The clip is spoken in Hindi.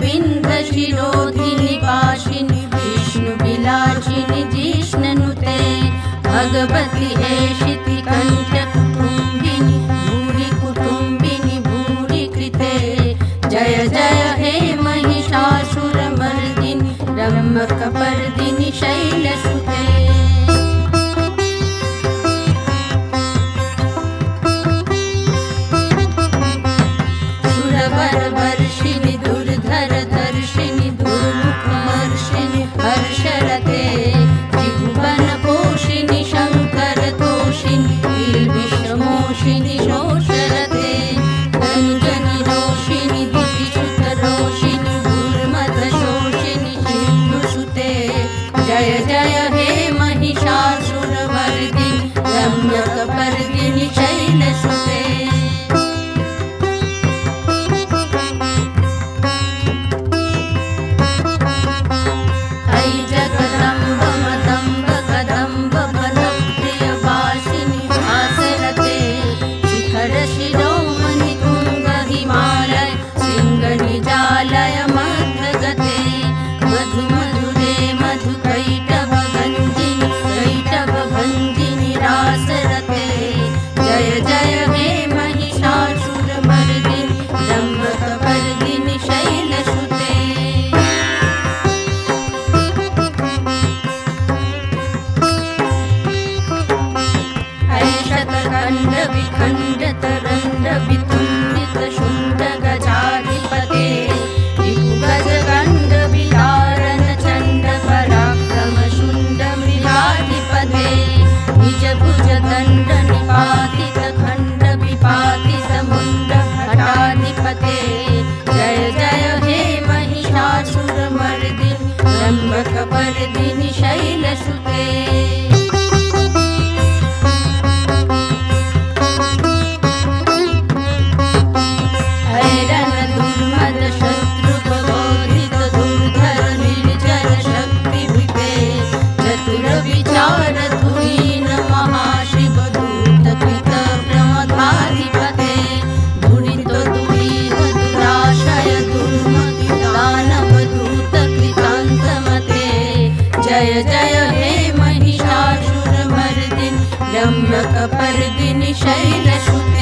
विन्ध्यशिरोधिनि वासिनि विष्णुविलासिनि जिष्णुनुते भगवति हेशिति कण्ठकुटुम्बिनि भूरि कुटुम्बिनि भूरि कृते जय जय हे महिषासुरमर्दिनि रम्यकपर्दिनि शैलसुते सुरवरवर्षिणि दुर्धरधर्षिणि दुर्मुखमर्षिणि हर्षरते त्रिभुवनपोषिणि शङ्करतोषिणि विश्वमोषिणि शोषरते रञ्जनि रोषिणि दितिसुतरोषिणि दुर्मदशोषिणि सिन्धुसुते जय जय हे महिषासुरमर्दिनि रम्यकपर्दिनि शैलसुते विखण्डतरण्डवितुण्डितशुण्डगजाधिपते रिपुगजगण्डविदारणचण्डपराक्रमशुण्डमृगाधिपते निजभुजदण्डनिपातितखण्डविपातितमुण्डभटाधिपते जय जय हे महिषासुरमर्दिनि रम्यकपर्दिनि शैलसुते विचारधुरीन महाशिवदूतकृत प्रमथाधिपते दुरितदुरीह दुराशय दुर्मति दानवदूतकृतान्तमते जय जय हे महिषासुरमर्दिनि रम्यकपर्दिनि शैलसुते